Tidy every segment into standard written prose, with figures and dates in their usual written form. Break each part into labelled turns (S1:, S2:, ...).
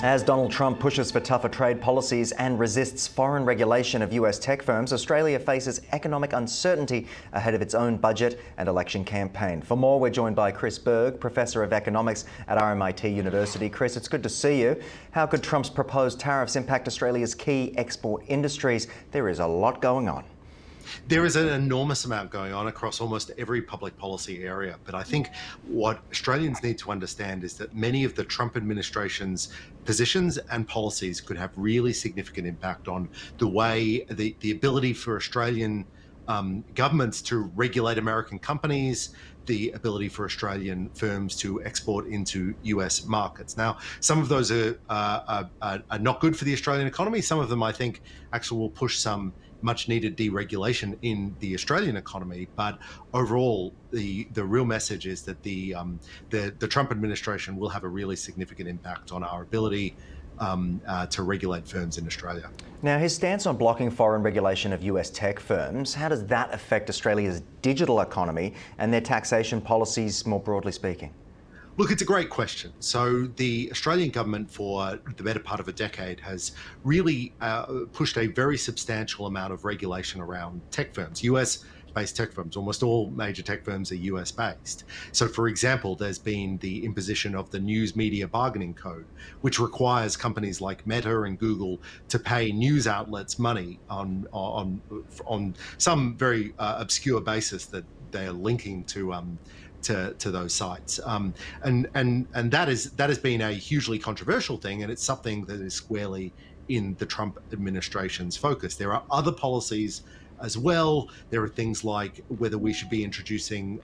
S1: As Donald Trump pushes for tougher trade policies and resists foreign regulation of US tech firms, Australia faces economic uncertainty ahead of its own budget and election campaign. For more, we're joined by Chris Berg, Professor of Economics at RMIT University. Chris, it's good to see you. How could Trump's proposed tariffs impact Australia's key export industries? There is a lot going on.
S2: There is an enormous amount going on across almost every public policy area. But I think what Australians need to understand is that many of the Trump administration's positions and policies could have really significant impact on the way the ability for Australian governments to regulate American companies, the ability for Australian firms to export into US markets. Now, some of those are not good for the Australian economy. Some of them, I think, actually will push some much needed deregulation in the Australian economy. But overall, the real message is that the Trump administration will have a really significant impact on our ability to regulate firms in Australia.
S1: Now, his stance on blocking foreign regulation of US tech firms, how does that affect Australia's digital economy and their taxation policies more broadly speaking?
S2: Look, it's a great question. So the Australian government for the better part of a decade has really pushed a very substantial amount of regulation around tech firms, US-based tech firms. Almost all major tech firms are US-based. So, for example, there's been the imposition of the News Media Bargaining Code, which requires companies like Meta and Google to pay news outlets money on some very obscure basis that they are linking to those sites, and that has been a hugely controversial thing, and it's something that is squarely in the Trump administration's focus. There are other policies as well. There are things like whether we should be introducing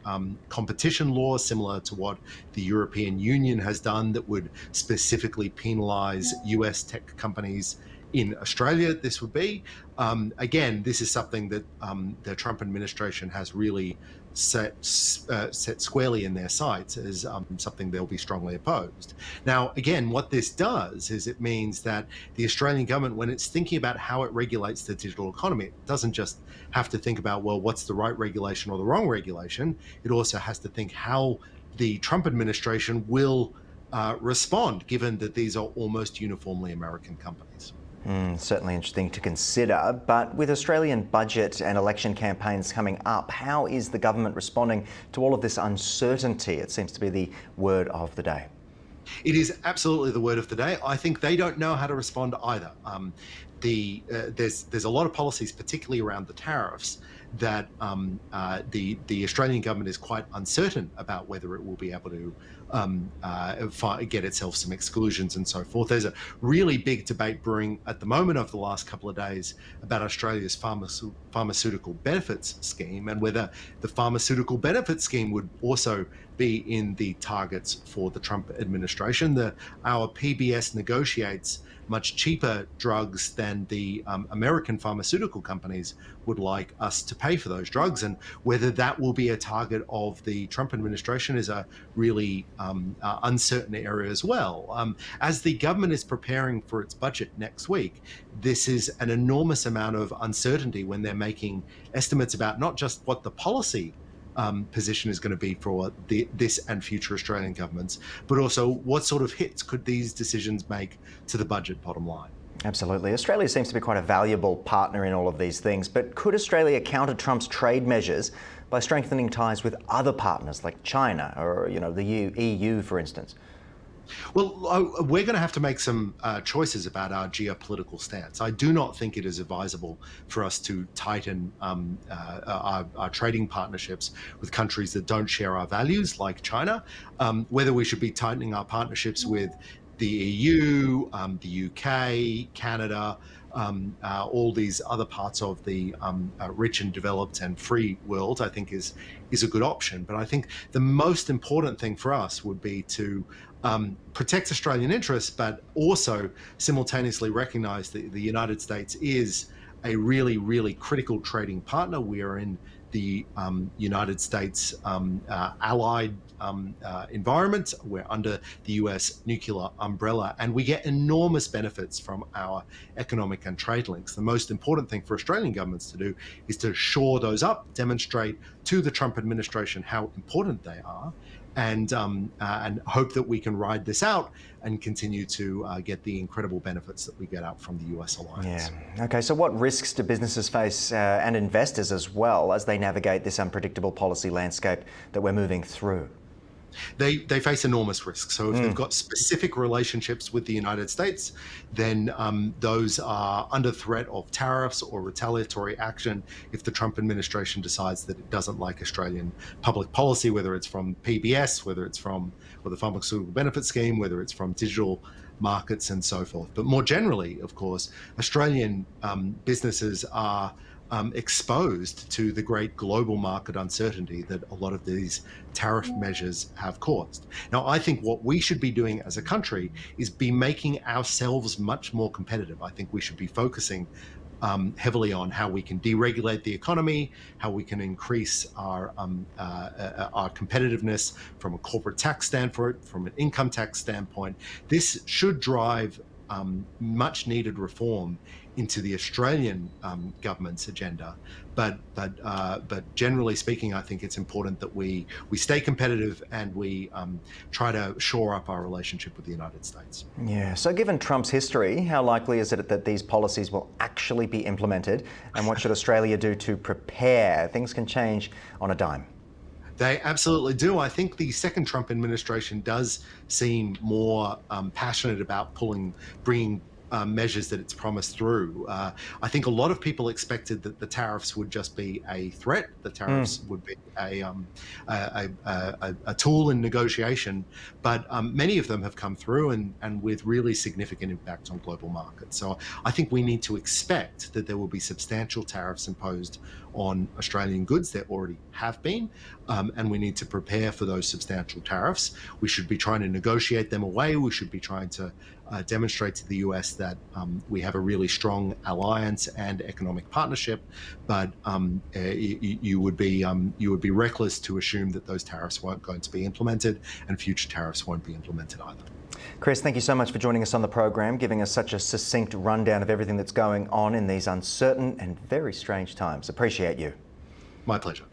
S2: competition laws similar to what the European Union has done that would specifically penalize US tech companies in Australia. This would be. Again, this is something that the Trump administration has really set squarely in their sights as something they'll be strongly opposed. Now, again, what this does is it means that the Australian government, when it's thinking about how it regulates the digital economy, it doesn't just have to think about, well, what's the right regulation or the wrong regulation. It also has to think how the Trump administration will respond, given that these are almost uniformly American companies.
S1: Certainly interesting to consider. But with Australian budget and election campaigns coming up, how is the government responding to all of this uncertainty? It seems to be the word of the day.
S2: It is absolutely the word of the day. I think they don't know how to respond either. There's a lot of policies, particularly around the tariffs, that the Australian government is quite uncertain about whether it will be able to get itself some exclusions and so forth. There's a really big debate brewing at the moment over the last couple of days about Australia's pharmaceutical benefits scheme and whether the pharmaceutical benefits scheme would also be in the targets for the Trump administration. Our PBS negotiates much cheaper drugs than the American pharmaceutical companies would like us to pay for those drugs, and whether that will be a target of the Trump administration is a really uncertain area as well. As the government is preparing for its budget next week, this is an enormous amount of uncertainty when they're making estimates about not just what the policy position is going to be for this and future Australian governments, but also what sort of hits could these decisions make to the budget bottom line.
S1: Absolutely. Australia seems to be quite a valuable partner in all of these things, but could Australia counter Trump's trade measures by strengthening ties with other partners like China or, the EU, for instance?
S2: Well, we're going to have to make some choices about our geopolitical stance. I do not think it is advisable for us to tighten our trading partnerships with countries that don't share our values, like China. Whether we should be tightening our partnerships with the EU, the UK, Canada, all these other parts of the rich and developed and free world, I think is a good option. But I think the most important thing for us would be to protect Australian interests, but also simultaneously recognize that the United States is a really, really critical trading partner. We are in the United States allied environment. We're under the US nuclear umbrella, and we get enormous benefits from our economic and trade links. The most important thing for Australian governments to do is to shore those up, demonstrate to the Trump administration how important they are, and hope that we can ride this out and continue to get the incredible benefits that we get out from the US alliance.
S1: Yeah. Okay, so what risks do businesses face and investors as well as they navigate this unpredictable policy landscape that we're moving through?
S2: They face enormous risks. So if they've got specific relationships with the United States, then those are under threat of tariffs or retaliatory action if the Trump administration decides that it doesn't like Australian public policy, whether it's from PBS, whether it's from the Pharmaceutical Benefit Scheme, whether it's from digital markets and so forth. But more generally, of course, Australian businesses are exposed to the great global market uncertainty that a lot of these tariff measures have caused. Now, I think what we should be doing as a country is be making ourselves much more competitive. I think we should be focusing heavily on how we can deregulate the economy, how we can increase our competitiveness from a corporate tax standpoint, from an income tax standpoint. This should drive much needed reform into the Australian government's agenda, but generally speaking, I think it's important that we stay competitive and we try to shore up our relationship with the United States.
S1: Yeah. So, given Trump's history, how likely is it that these policies will actually be implemented, and what should Australia do to prepare? Things can change on a dime.
S2: They absolutely do. I think the second Trump administration does seem more passionate about bringing measures that it's promised through. I think a lot of people expected that the tariffs would just be a threat. The tariffs would be a tool in negotiation, but many of them have come through and with really significant impact on global markets. So I think we need to expect that there will be substantial tariffs imposed on Australian goods. There already have been, and we need to prepare for those substantial tariffs. We should be trying to negotiate them away. We should be trying to demonstrate to the US that we have a really strong alliance and economic partnership, but you would be reckless to assume that those tariffs weren't going to be implemented, and future tariffs won't be implemented either.
S1: Chris, thank you so much for joining us on the program, giving us such a succinct rundown of everything that's going on in these uncertain and very strange times. Appreciate you.
S2: My pleasure.